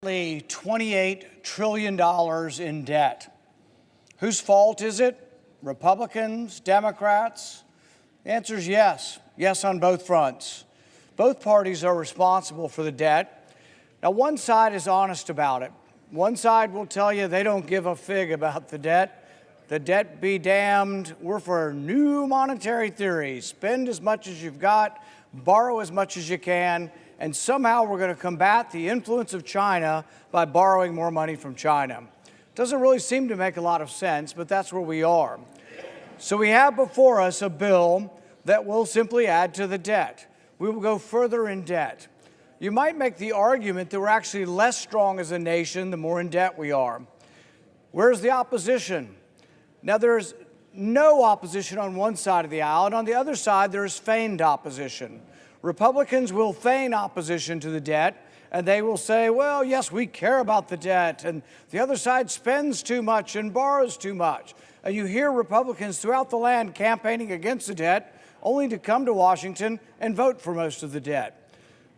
$28 trillion in debt. Whose fault is it? Republicans, Democrats? The answer is yes. Yes on both fronts. Both parties are responsible for the debt. Now, one side is honest about it. One side will tell you they don't give a fig about the debt. The debt be damned. We're for new monetary theory. Spend as much as you've got, borrow as much as you can, and somehow we're going to combat the influence of China by borrowing more money from China. Doesn't really seem to make a lot of sense, but that's where we are. So we have before us a bill that will simply add to the debt. We will go further in debt. You might make the argument that we're actually less strong as a nation the more in debt we are. Where's the opposition? Now, there's no opposition on one side of the aisle, and on the other side, there's feigned opposition. Republicans will feign opposition to the debt, and they will say, well, yes, we care about the debt, and the other side spends too much and borrows too much. And you hear Republicans throughout the land campaigning against the debt, only to come to Washington and vote for most of the debt.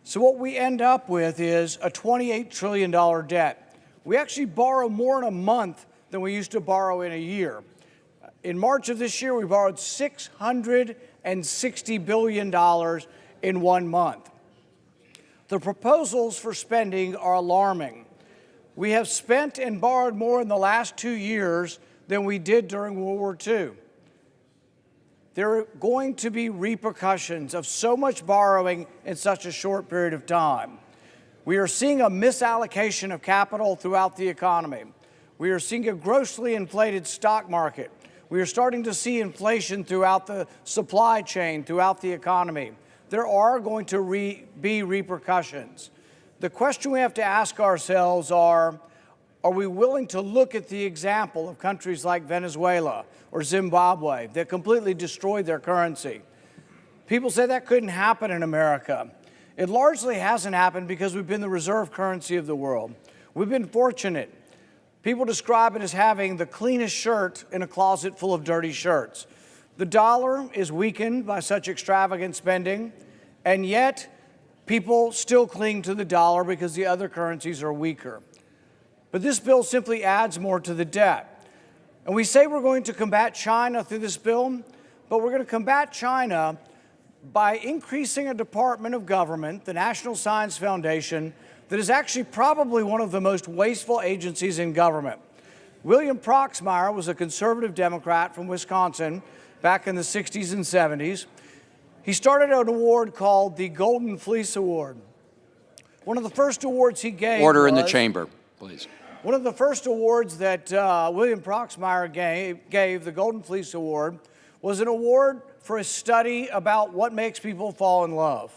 So what we end up with is a $28 trillion debt. We actually borrow more in a month than we used to borrow in a year. In March of this year, we borrowed $660 billion in 1 month. The proposals for spending are alarming. We have spent and borrowed more in the last 2 years than we did during World War II. There are going to be repercussions of so much borrowing in such a short period of time. We are seeing a misallocation of capital throughout the economy. We are seeing a grossly inflated stock market. We are starting to see inflation throughout the supply chain, throughout the economy. There are going to be repercussions. The question we have to ask ourselves are we willing to look at the example of countries like Venezuela or Zimbabwe that completely destroyed their currency? People say that couldn't happen in America. It largely hasn't happened because we've been the reserve currency of the world. We've been fortunate. People describe it as having the cleanest shirt in a closet full of dirty shirts. The dollar is weakened by such extravagant spending, and yet people still cling to the dollar because the other currencies are weaker. But this bill simply adds more to the debt. And we say we're going to combat China through this bill, but we're going to combat China by increasing a department of government, the National Science Foundation, that is actually probably one of the most wasteful agencies in government. William Proxmire was a conservative Democrat from Wisconsin back in the 60s and 70s. He started an award called the Golden Fleece Award. One of the first awards he gave Order in the chamber, please. One of the first awards that William Proxmire gave, the Golden Fleece Award, was an award for a study about what makes people fall in love.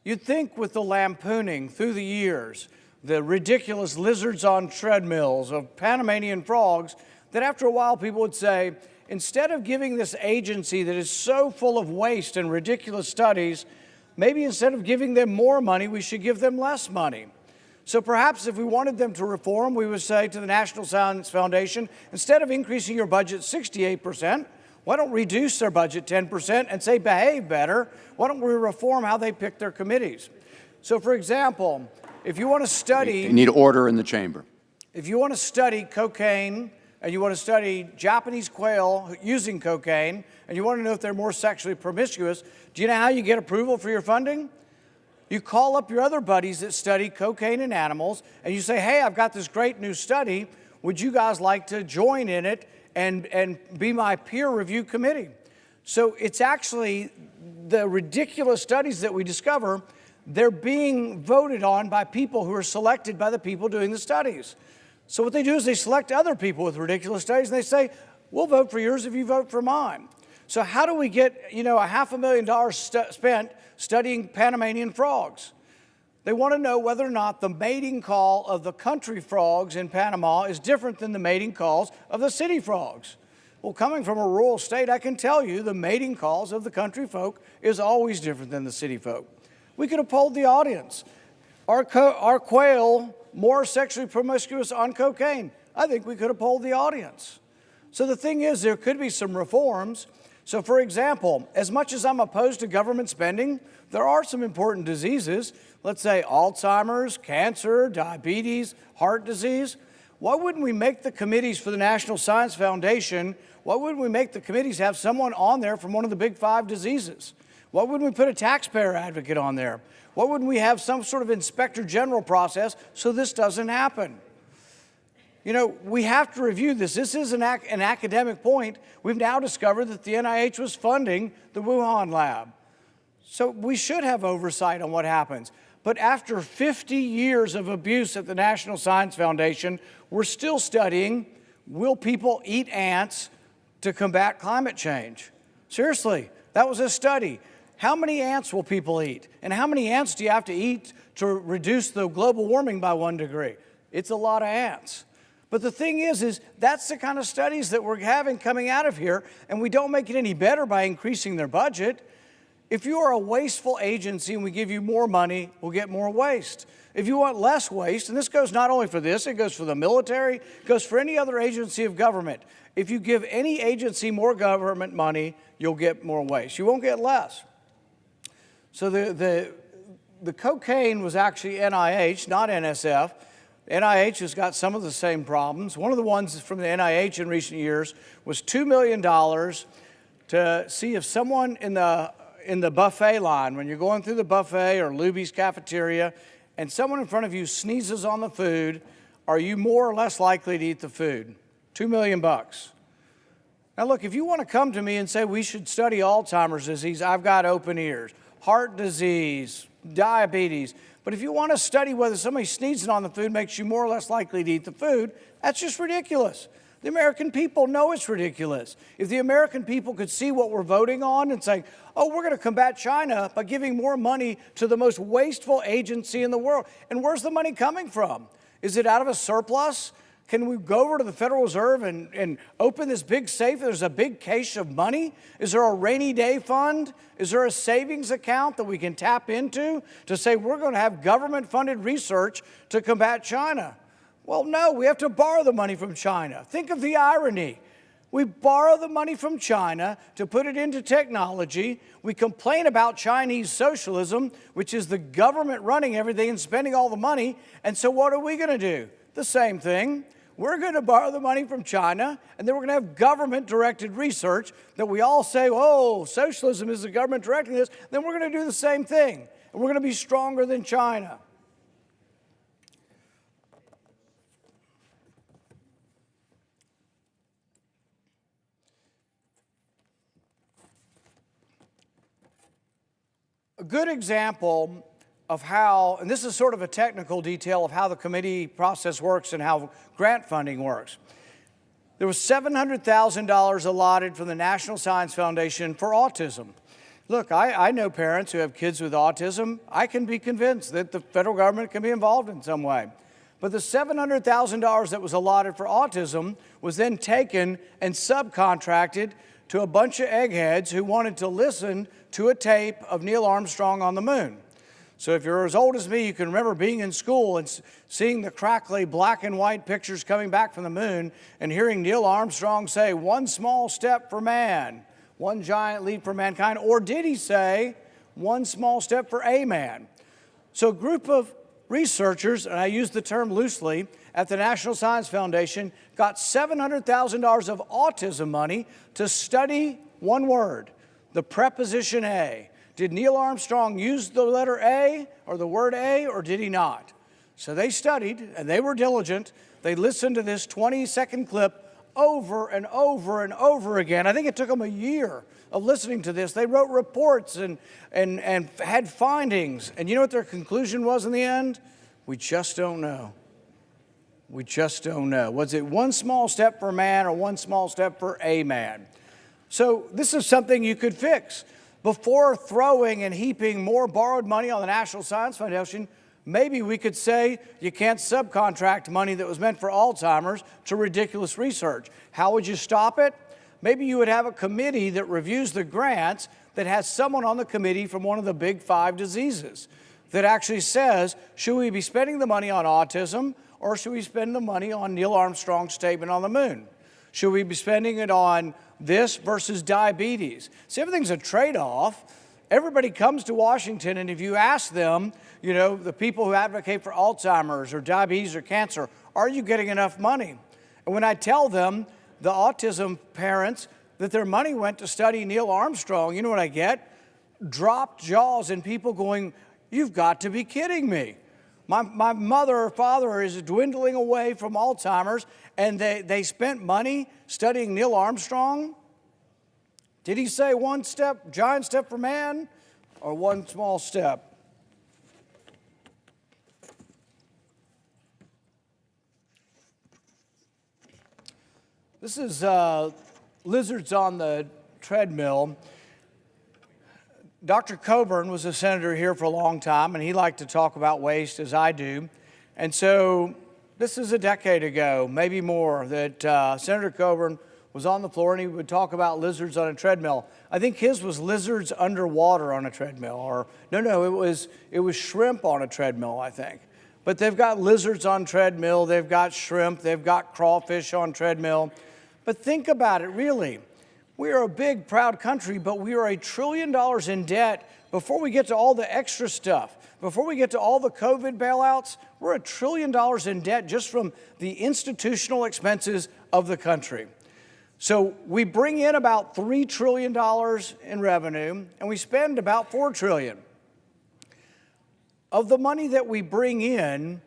You'd think with the lampooning through the years, the ridiculous lizards on treadmills of Panamanian frogs, that after a while people would say, instead of giving this agency that is so full of waste and ridiculous studies, maybe instead of giving them more money, we should give them less money. So perhaps if we wanted them to reform, we would say to the National Science Foundation, instead of increasing your budget 68%, why don't we reduce their budget 10% and say behave better? Why don't we reform how they pick their committees? So for example, if you want to study— You need order in the chamber. If you want to study cocaine and you want to study Japanese quail using cocaine and you want to know if they're more sexually promiscuous, do you know how you get approval for your funding? You call up your other buddies that study cocaine in animals and you say, hey, I've got this great new study. Would you guys like to join in it and be my peer review committee? So it's actually the ridiculous studies that we discover, they're being voted on by people who are selected by the people doing the studies. So what they do is they select other people with ridiculous studies and they say, we'll vote for yours if you vote for mine. So how do we get, $500,000 spent studying Panamanian frogs? They want to know whether or not the mating call of the country frogs in Panama is different than the mating calls of the city frogs. Well, coming from a rural state, I can tell you the mating calls of the country folk is always different than the city folk. We could have polled the audience. Are quail more sexually promiscuous on cocaine? I think we could have polled the audience. So the thing is, there could be some reforms. So for example, as much as I'm opposed to government spending, there are some important diseases, let's say Alzheimer's, cancer, diabetes, heart disease. Why wouldn't we make the committees for the National Science Foundation, why wouldn't we make the committees have someone on there from one of the big 5 diseases? Why wouldn't we put a taxpayer advocate on there? Why wouldn't we have some sort of inspector general process so this doesn't happen? You know, we have to review this. This is an academic point. We've now discovered that the NIH was funding the Wuhan lab. So we should have oversight on what happens. But after 50 years of abuse at the National Science Foundation, we're still studying, will people eat ants to combat climate change? Seriously, that was a study. How many ants will people eat? And how many ants do you have to eat to reduce the global warming by 1 degree? It's a lot of ants. But the thing is that's the kind of studies that we're having coming out of here, and we don't make it any better by increasing their budget. If you are a wasteful agency and we give you more money, we'll get more waste. If you want less waste, and this goes not only for this, it goes for the military, it goes for any other agency of government. If you give any agency more government money, you'll get more waste. You won't get less. So the cocaine was actually NIH, not NSF. NIH has got some of the same problems. One of the ones from the NIH in recent years was $2 million to see if someone in the buffet line, when you're going through the buffet or Luby's cafeteria, and someone in front of you sneezes on the food, are you more or less likely to eat the food? $2 million. Now look, if you want to come to me and say we should study Alzheimer's disease, I've got open ears. Heart disease, diabetes. But if you want to study whether somebody sneezing on the food makes you more or less likely to eat the food, that's just ridiculous. The American people know it's ridiculous. If the American people could see what we're voting on and say, oh, we're going to combat China by giving more money to the most wasteful agency in the world. And where's the money coming from? Is it out of a surplus? Can we go over to the Federal Reserve and open this big safe? There's a big cache of money. Is there a rainy day fund? Is there a savings account that we can tap into to say we're going to have government-funded research to combat China? Well, no, we have to borrow the money from China. Think of the irony. We borrow the money from China to put it into technology. We complain about Chinese socialism, which is the government running everything and spending all the money. And so what are we going to do? The same thing. We're going to borrow the money from China, and then we're going to have government-directed research that we all say, oh, socialism is the government directing this. Then we're going to do the same thing, and we're going to be stronger than China. A good example of how, and this is sort of a technical detail of how the committee process works and how grant funding works. There was $700,000 allotted from the National Science Foundation for autism. Look, I know parents who have kids with autism. I can be convinced that the federal government can be involved in some way. But the $700,000 that was allotted for autism was then taken and subcontracted to a bunch of eggheads who wanted to listen to a tape of Neil Armstrong on the moon. So if you're as old as me, you can remember being in school and seeing the crackly black and white pictures coming back from the moon and hearing Neil Armstrong say, one small step for man, one giant leap for mankind. Or did he say, one small step for a man? So a group of researchers, and I use the term loosely, at the National Science Foundation got $700,000 of autism money to study one word, the preposition a. Did Neil Armstrong use the letter A or the word A, or did he not? So they studied, and they were diligent. They listened to this 20-second clip over and over and over again. I think it took them a year of listening to this. They wrote reports and had findings. And you know what their conclusion was in the end? We just don't know. We just don't know. Was it one small step for man or one small step for a man? So this is something you could fix. Before throwing and heaping more borrowed money on the National Science Foundation, maybe we could say you can't subcontract money that was meant for Alzheimer's to ridiculous research. How would you stop it? Maybe you would have a committee that reviews the grants that has someone on the committee from one of the big 5 diseases that actually says, should we be spending the money on autism or should we spend the money on Neil Armstrong's statement on the moon? Should we be spending it on this versus diabetes? See, everything's a trade-off. Everybody comes to Washington, and if you ask them, you know, the people who advocate for Alzheimer's or diabetes or cancer, are you getting enough money? And when I tell them, the autism parents, that their money went to study Neil Armstrong, you know what I get? Dropped jaws and people going, you've got to be kidding me. My mother or father is dwindling away from Alzheimer's, and they spent money studying Neil Armstrong? Did he say one step, giant step for man, or one small step? This is lizards on the treadmill. Dr. Coburn was a senator here for a long time, and he liked to talk about waste as I do. And so this is a decade ago, maybe more, that Senator Coburn was on the floor and he would talk about lizards on a treadmill. I think his was lizards underwater on a treadmill, or no, it was shrimp on a treadmill, I think. But they've got lizards on treadmill, they've got shrimp, they've got crawfish on treadmill. But think about it, really. We are a big, proud country, but we are $1 trillion in debt before we get to all the extra stuff. Before we get to all the COVID bailouts, we're $1 trillion in debt just from the institutional expenses of the country. So we bring in about $3 trillion in revenue, and we spend about $4 trillion. Of the money that we bring in,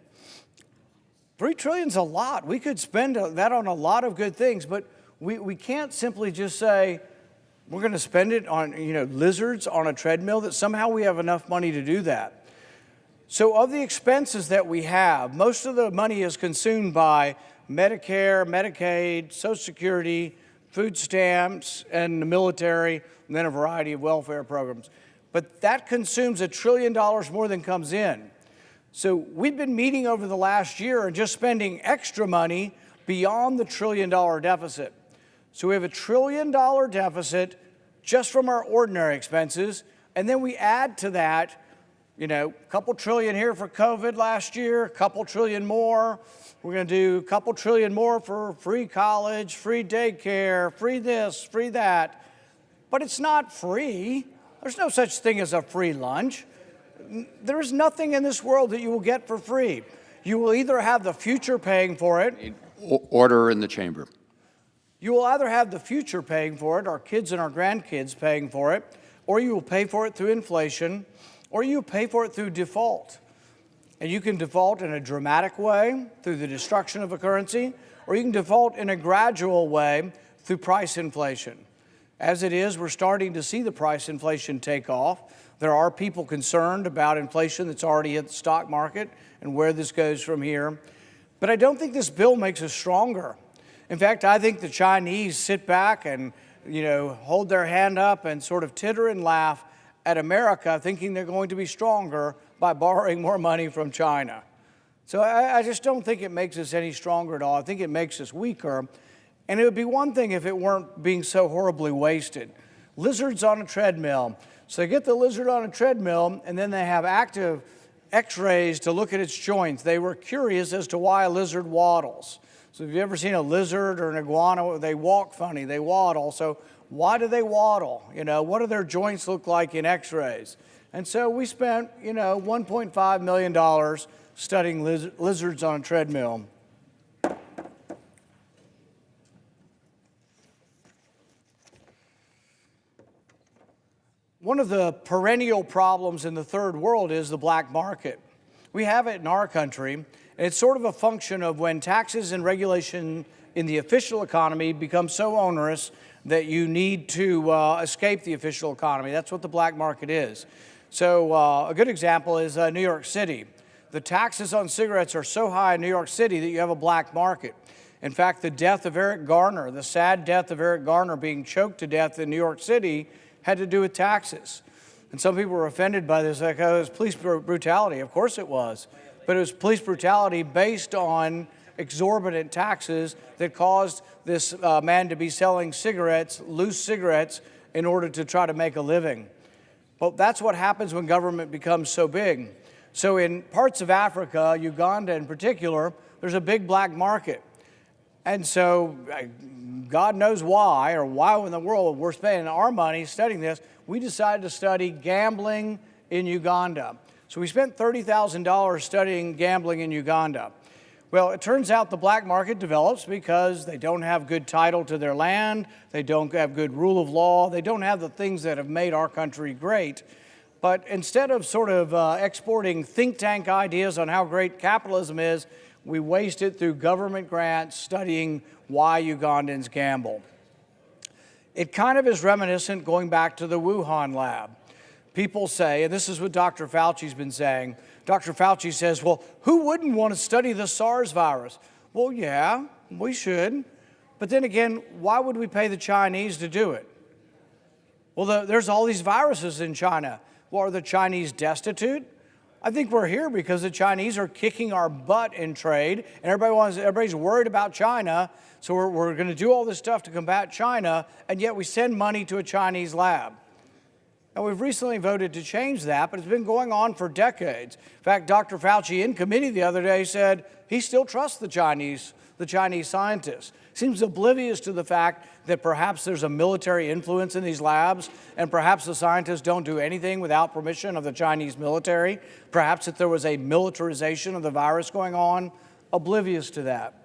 $3 trillion's a lot. We could spend that on a lot of good things, but we can't simply just say we're going to spend it on, lizards on a treadmill, that somehow we have enough money to do that. So of the expenses that we have, most of the money is consumed by Medicare, Medicaid, Social Security, food stamps, and the military, and then a variety of welfare programs. But that consumes $1 trillion more than comes in. So we've been meeting over the last year and just spending extra money beyond the $1 trillion deficit. So we have $1 trillion deficit just from our ordinary expenses, and then we add to that, a couple trillion here for COVID last year, a couple trillion more. We're going to do a couple trillion more for free college, free daycare, free this, free that. But it's not free. There's no such thing as a free lunch. There is nothing in this world that you will get for free. You will either have the future paying for it. Order in the chamber. You will either have the future paying for it, our kids and our grandkids paying for it, or you will pay for it through inflation, or you pay for it through default. And you can default in a dramatic way through the destruction of a currency, or you can default in a gradual way through price inflation. As it is, we're starting to see the price inflation take off. There are people concerned about inflation that's already at the stock market and where this goes from here. But I don't think this bill makes us stronger. In fact, I think the Chinese sit back and, hold their hand up and sort of titter and laugh at America, thinking they're going to be stronger by borrowing more money from China. So I just don't think it makes us any stronger at all. I think it makes us weaker. And it would be one thing if it weren't being so horribly wasted. Lizards on a treadmill. So they get the lizard on a treadmill, and then they have active x-rays to look at its joints. They were curious as to why a lizard waddles. So have you ever seen a lizard or an iguana? They walk funny, they waddle. So why do they waddle? What do their joints look like in x-rays? And so we spent, $1.5 million studying lizards on a treadmill. One of the perennial problems in the third world is the black market. We have it in our country, and it's sort of a function of when taxes and regulation in the official economy become so onerous that you need to escape the official economy. That's what the black market is. So a good example is New York City. The taxes on cigarettes are so high in New York City that you have a black market. In fact, the death of Eric Garner, the sad death of Eric Garner being choked to death in New York City, had to do with taxes. And some people were offended by this, like, oh, it was police brutality. Of course it was. But it was police brutality based on exorbitant taxes that caused this man to be selling cigarettes, loose cigarettes, in order to try to make a living. Well, that's what happens when government becomes so big. So in parts of Africa, Uganda in particular, there's a big black market. And so God knows why, or why in the world we're spending our money studying this, we decided to study gambling in Uganda. So we spent $30,000 studying gambling in Uganda. Well, it turns out the black market develops because they don't have good title to their land, they don't have good rule of law, they don't have the things that have made our country great. But instead of sort of exporting think tank ideas on how great capitalism is, we waste it through government grants studying why Ugandans gamble. It kind of is reminiscent going back to the Wuhan lab. People say, and this is what Dr. Fauci's been saying, Dr. Fauci says, well, who wouldn't want to study the SARS virus? Well, yeah, we should. But then again, why would we pay the Chinese to do it? Well, there's all these viruses in China. Well, are the Chinese destitute? I think we're here because the Chinese are kicking our butt in trade, and everybody's worried about China, so we're going to do all this stuff to combat China, and yet we send money to a Chinese lab. Now, we've recently voted to change that, but it's been going on for decades. In fact, Dr. Fauci in committee the other day said he still trusts the Chinese scientists. Seems oblivious to the fact that perhaps there's a military influence in these labs, and perhaps the scientists don't do anything without permission of the Chinese military. Perhaps that there was a militarization of the virus going on. Oblivious to that.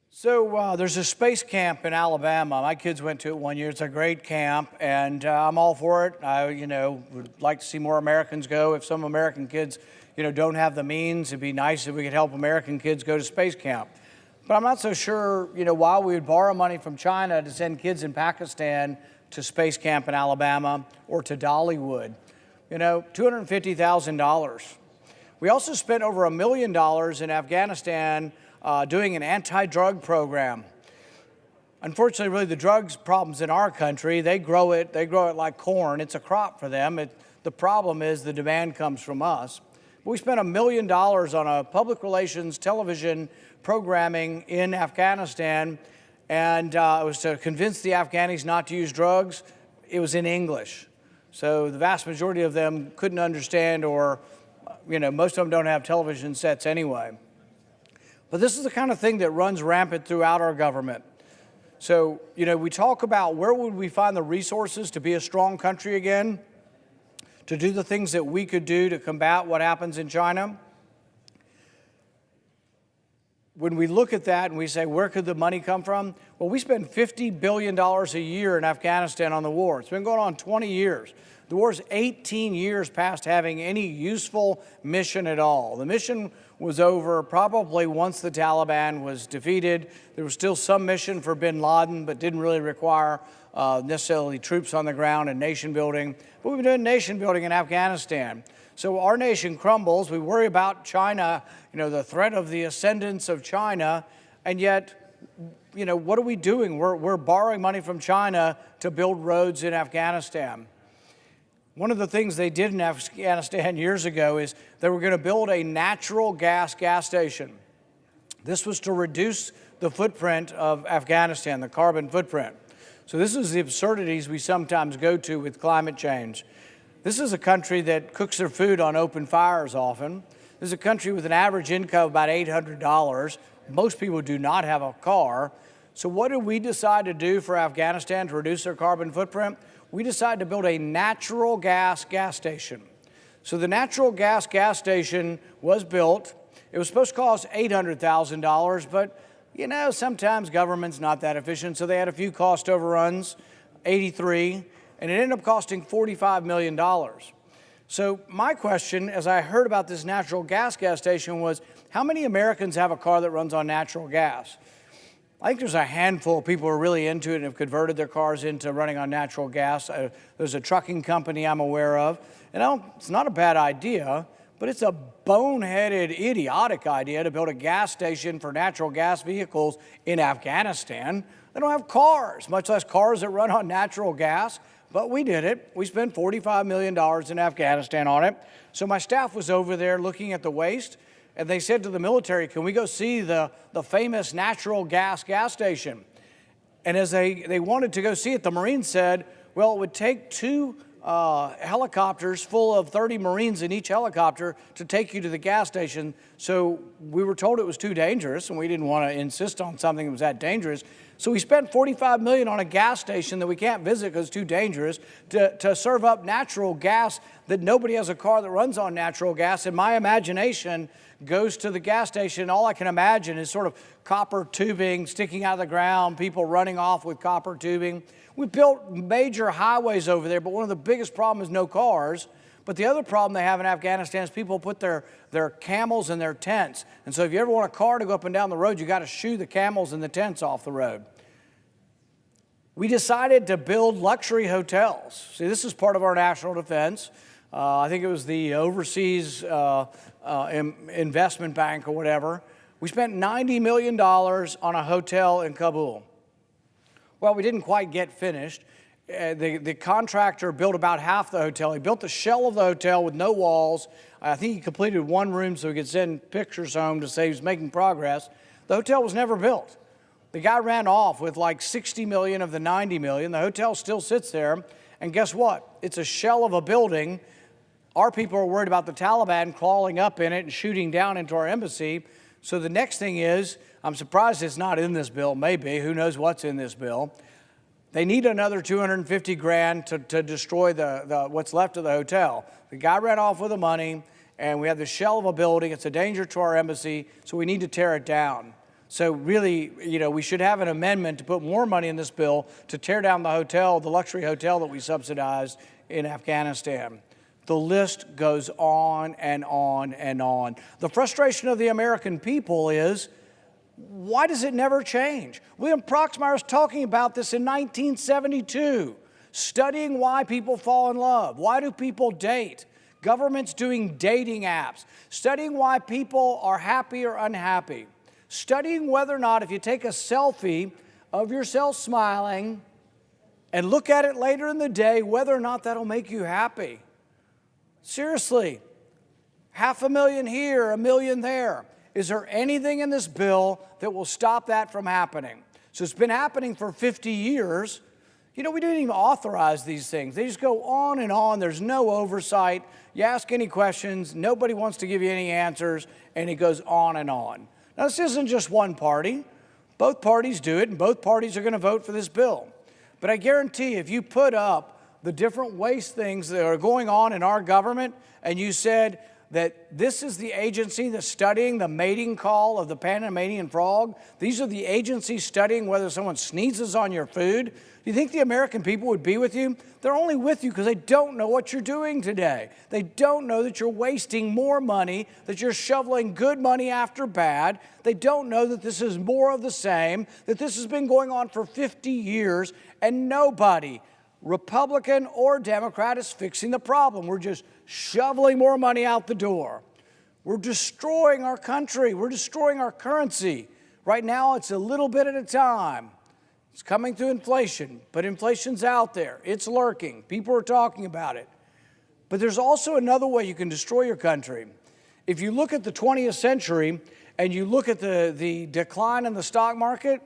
So there's a space camp in Alabama. My kids went to it one year. It's a great camp, and I'm all for it. I, would like to see more Americans go. If some American kids, don't have the means, it'd be nice if we could help American kids go to space camp. But I'm not so sure, why we would borrow money from China to send kids in Pakistan to space camp in Alabama or to Dollywood. $250,000. We also spent over $1 million in Afghanistan doing an anti-drug program. Unfortunately, really, the drugs problems in our country, they grow it like corn. It's a crop for them. The problem is the demand comes from us. But we spent $1 million on a public relations television programming in Afghanistan, and it was to convince the Afghanis not to use drugs. It was in English. So the vast majority of them couldn't understand, or, most of them don't have television sets anyway. But this is the kind of thing that runs rampant throughout our government. So, we talk about where would we find the resources to be a strong country again, to do the things that we could do to combat what happens in China. When we look at that and we say, where could the money come from? Well, we spend $50 billion a year in Afghanistan on the war. It's been going on 20 years. The war's 18 years past having any useful mission at all. The mission was over probably once the Taliban was defeated. There was still some mission for bin Laden, but didn't really require necessarily troops on the ground and nation building. But we've been doing nation building in Afghanistan. So our nation crumbles. We worry about China, the threat of the ascendance of China, and yet, what are we doing? We're borrowing money from China to build roads in Afghanistan. One of the things they did in Afghanistan years ago is they were going to build a natural gas station. This was to reduce the footprint of Afghanistan, the carbon footprint. So this is the absurdities we sometimes go to with climate change. This is a country that cooks their food on open fires often. This is a country with an average income of about $800. Most people do not have a car. So what did we decide to do for Afghanistan to reduce their carbon footprint? We decided to build a natural gas station. So the natural gas station was built. It was supposed to cost $800,000, but sometimes government's not that efficient, so they had a few cost overruns, 83, and it ended up costing $45 million. So my question, as I heard about this natural gas station, was how many Americans have a car that runs on natural gas? I think there's a handful of people who are really into it and have converted their cars into running on natural gas. There's a trucking company I'm aware of. And it's not a bad idea, but it's a boneheaded, idiotic idea to build a gas station for natural gas vehicles in Afghanistan. They don't have cars, much less cars that run on natural gas. But we did it. We spent $45 million in Afghanistan on it. So my staff was over there looking at the waste. and they said to the military, can we go see the famous natural gas station? And as they wanted to go see it, the Marines said, well, it would take two helicopters full of 30 Marines in each helicopter to take you to the gas station. So we were told it was too dangerous, and we didn't want to insist on something that was that dangerous. So we spent $45 million on a gas station that we can't visit because it's too dangerous to serve up natural gas that nobody has a car that runs on natural gas. And my imagination goes to the gas station. All I can imagine is sort of copper tubing sticking out of the ground, people running off with copper tubing. We built major highways over there, but one of the biggest problems is no cars. But the other problem they have in Afghanistan is people put their camels in their tents. And so if you ever want a car to go up and down the road, you got to shoo the camels and the tents off the road. We decided to build luxury hotels. See, this is part of our national defense. I think it was the Overseas Investment Bank or whatever. We spent $90 million on a hotel in Kabul. Well, we didn't quite get finished. The contractor built about half the hotel. He built the shell of the hotel with no walls. I think he completed one room so he could send pictures home to say he was making progress. The hotel was never built. The guy ran off with like 60 million of the 90 million. The hotel still sits there. And guess what? It's a shell of a building. Our people are worried about the Taliban crawling up in it and shooting down into our embassy. So the next thing is, I'm surprised it's not in this bill, maybe, who knows what's in this bill. They need another 250 grand to destroy what's left of the hotel. The guy ran off with the money, and we have the shell of a building. It's a danger to our embassy, so we need to tear it down. So really, we should have an amendment to put more money in this bill to tear down the hotel, the luxury hotel that we subsidized in Afghanistan. The list goes on and on and on. The frustration of the American people is, why does it never change? William Proxmire was talking about this in 1972, studying why people fall in love. Why do people date? Governments doing dating apps, studying why people are happy or unhappy, studying whether or not if you take a selfie of yourself smiling and look at it later in the day, whether or not that'll make you happy. Seriously, 500,000 here, 1 million there. Is there anything in this bill that will stop that from happening? So it's been happening for 50 years. We didn't even authorize these things. They just go on and on. There's no oversight. You ask any questions, nobody wants to give you any answers, and it goes on and on. Now, this isn't just one party. Both parties do it, and both parties are going to vote for this bill. But I guarantee if you put up the different waste things that are going on in our government, and you said that this is the agency that's studying the mating call of the Panamanian frog, these are the agencies studying whether someone sneezes on your food, do you think the American people would be with you? They're only with you because they don't know what you're doing today. They don't know that you're wasting more money, that you're shoveling good money after bad. They don't know that this is more of the same, that this has been going on for 50 years, and nobody, Republican or Democrat, is fixing the problem. We're just shoveling more money out the door. We're destroying our country. We're destroying our currency. Right now, it's a little bit at a time. It's coming through inflation, but inflation's out there. It's lurking. People are talking about it. But there's also another way you can destroy your country. If you look at the 20th century and you look at the decline in the stock market,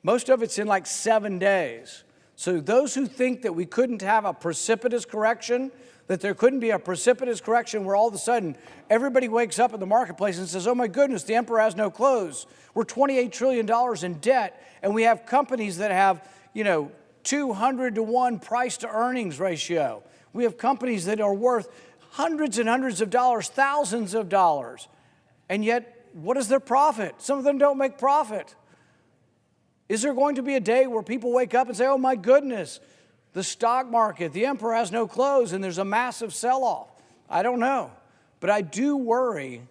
most of it's in like 7 days. So those who think that we couldn't have a precipitous correction, that there couldn't be a precipitous correction where all of a sudden everybody wakes up in the marketplace and says, oh my goodness, the emperor has no clothes. We're $28 trillion in debt, and we have companies that have, 200 to 1 price to earnings ratio. We have companies that are worth hundreds and hundreds of dollars, thousands of dollars. And yet, what is their profit? Some of them don't make profit. Is there going to be a day where people wake up and say, oh my goodness, the stock market, the emperor has no clothes, and there's a massive sell-off? I don't know. But I do worry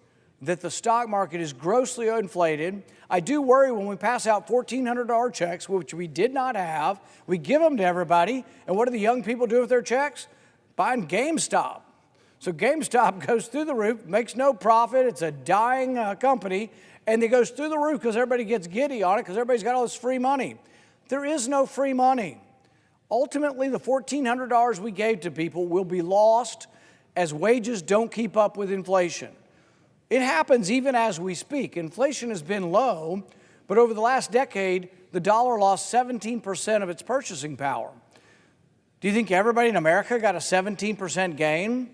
that the stock market is grossly inflated. I do worry when we pass out $1,400 checks, which we did not have. We give them to everybody, and what do the young people do with their checks? Buying GameStop. So GameStop goes through the roof, makes no profit. It's a dying company, and it goes through the roof because everybody gets giddy on it because everybody's got all this free money. There is no free money. Ultimately, the $1,400 we gave to people will be lost as wages don't keep up with inflation. It happens even as we speak. Inflation has been low, but over the last decade, the dollar lost 17% of its purchasing power. Do you think everybody in America got a 17% gain?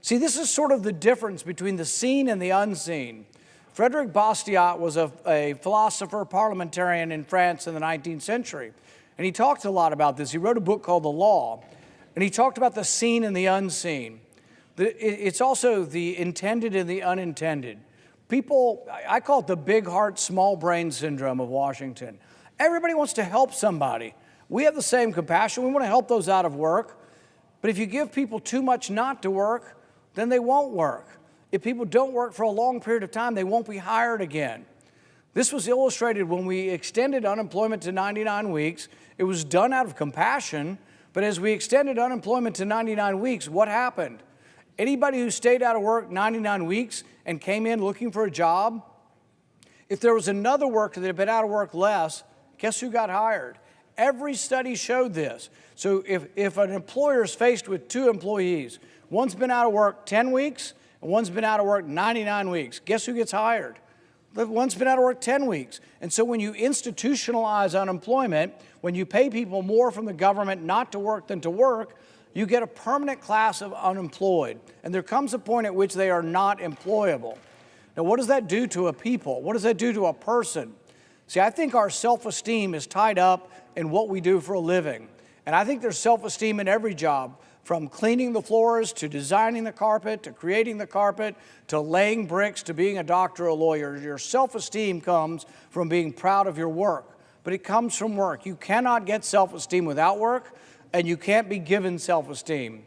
See, this is sort of the difference between the seen and the unseen. Frédéric Bastiat was a philosopher, parliamentarian in France in the 19th century, and he talked a lot about this. He wrote a book called The Law, and he talked about the seen and the unseen. It's also the intended and the unintended. People, I call it the big heart, small brain syndrome of Washington. Everybody wants to help somebody. We have the same compassion. We want to help those out of work. But if you give people too much not to work, then they won't work. If people don't work for a long period of time, they won't be hired again. This was illustrated when we extended unemployment to 99 weeks. It was done out of compassion, but as we extended unemployment to 99 weeks, what happened? Anybody who stayed out of work 99 weeks and came in looking for a job, if there was another worker that had been out of work less, guess who got hired? Every study showed this. So if an employer is faced with two employees, one's been out of work 10 weeks and one's been out of work 99 weeks, guess who gets hired? The one's been out of work 10 weeks. And so when you institutionalize unemployment, when you pay people more from the government not to work than to work, you get a permanent class of unemployed. And there comes a point at which they are not employable. Now, what does that do to a people? What does that do to a person? See, I think our self-esteem is tied up in what we do for a living. And I think there's self-esteem in every job, from cleaning the floors to designing the carpet to creating the carpet to laying bricks to being a doctor or a lawyer. Your self-esteem comes from being proud of your work, but it comes from work. You cannot get self-esteem without work, and you can't be given self-esteem.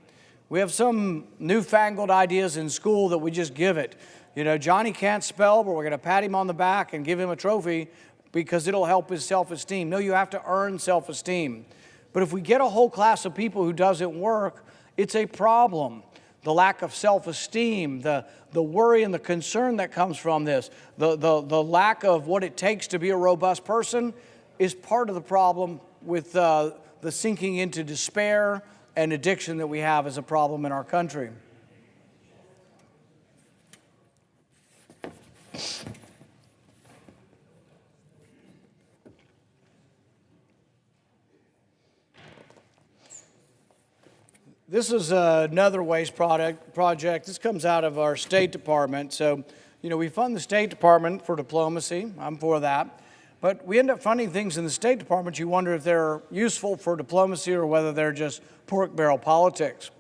We have some newfangled ideas in school that we just give it. You know, Johnny can't spell, but we're going to pat him on the back and give him a trophy because it'll help his self-esteem. No, you have to earn self-esteem. But if we get a whole class of people who doesn't work, it's a problem. The lack of self-esteem, the worry and the concern that comes from this, the lack of what it takes to be a robust person is part of the problem with the sinking into despair and addiction that we have as a problem in our country. This is another waste project. This comes out of our State Department. So, you know, we fund the State Department for diplomacy. I'm for that. But we end up funding things in the State Department. You wonder if they're useful for diplomacy or whether they're just pork barrel politics.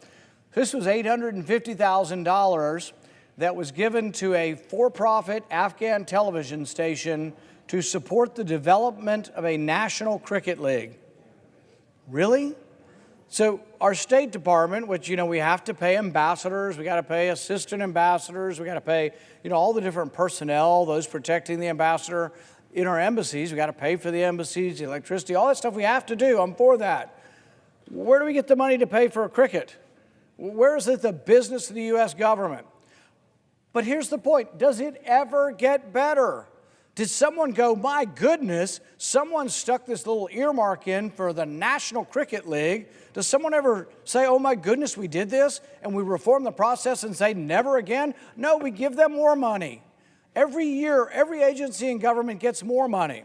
This was $850,000 that was given to a for-profit Afghan television station to support the development of a national cricket league. Really? So our State Department, which, you know, we have to pay ambassadors, we got to pay assistant ambassadors, we got to pay, you know, all the different personnel, those protecting the ambassador in our embassies, we got to pay for the embassies, the electricity, all that stuff we have to do. I'm for that. Where do we get the money to pay for a cricket? Where is it the business of the U.S. government? But here's the point. Does it ever get better? Did someone go, my goodness, someone stuck this little earmark in for the National Cricket League? Does someone ever say, oh my goodness, we did this, and we reform the process and say never again? No, we give them more money. Every year, every agency in government gets more money.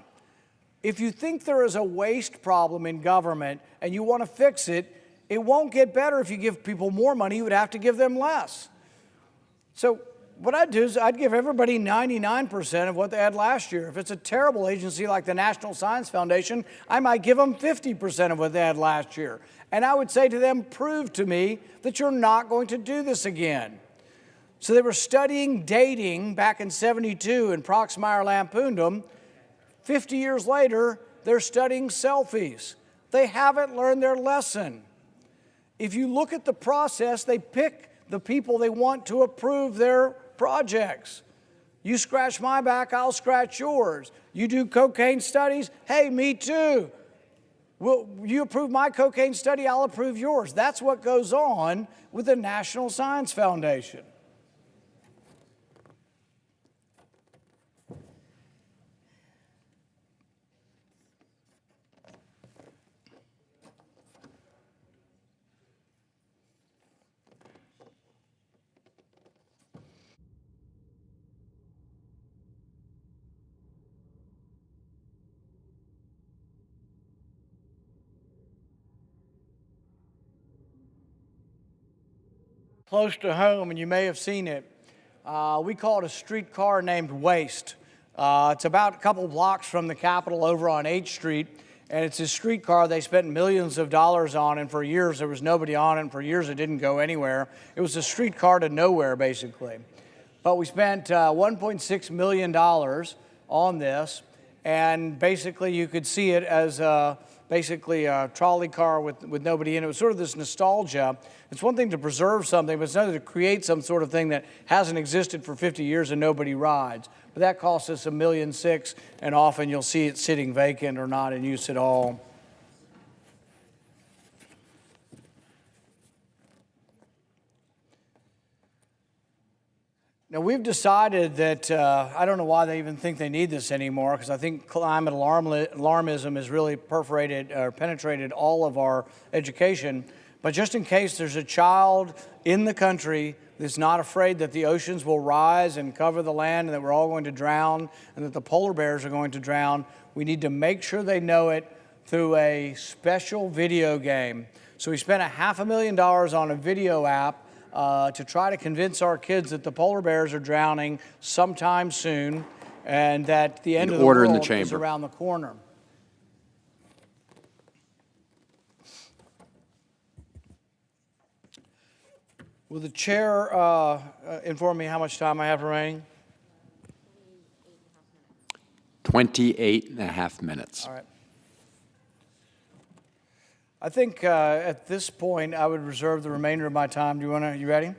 If you think there is a waste problem in government and you want to fix it, it won't get better if you give people more money. You would have to give them less. So what I'd do is I'd give everybody 99% of what they had last year. If it's a terrible agency like the National Science Foundation, I might give them 50% of what they had last year. And I would say to them, prove to me that you're not going to do this again. So they were studying dating back in '72 and Proxmire lampooned them. 50 years later, they're studying selfies. They haven't learned their lesson. If you look at the process, they pick the people they want to approve their projects. You scratch my back, I'll scratch yours. You do cocaine studies, hey, me too. Well, you approve my cocaine study, I'll approve yours. That's what goes on with the National Science Foundation. close to home, and you may have seen it. We call it a streetcar named Waste. It's about a couple blocks from the Capitol over on H Street, and it's a streetcar they spent millions of dollars on, and for years there was nobody on it, and for years it didn't go anywhere. It was a streetcar to nowhere, basically. But we spent $1.6 million on this, and basically you could see it as basically a trolley car with nobody in it. It was sort of this nostalgia. It's one thing to preserve something, but it's another to create some sort of thing that hasn't existed for 50 years and nobody rides. But that costs us $1.6 million, and often you'll see it sitting vacant or not in use at all. Now, we've decided that, I don't know why they even think they need this anymore, because I think climate alarmism has really penetrated all of our education. But just in case there's a child in the country that's not afraid that the oceans will rise and cover the land and that we're all going to drown and that the polar bears are going to drown, we need to make sure they know it through a special video game. So we spent $500,000 on a video app to try to convince our kids that the polar bears are drowning sometime soon and that the end of the world is around the corner. Will the chair inform me how much time I have remaining? 28.5 minutes. All right. I think at this point I would reserve the remainder of my time. You ready?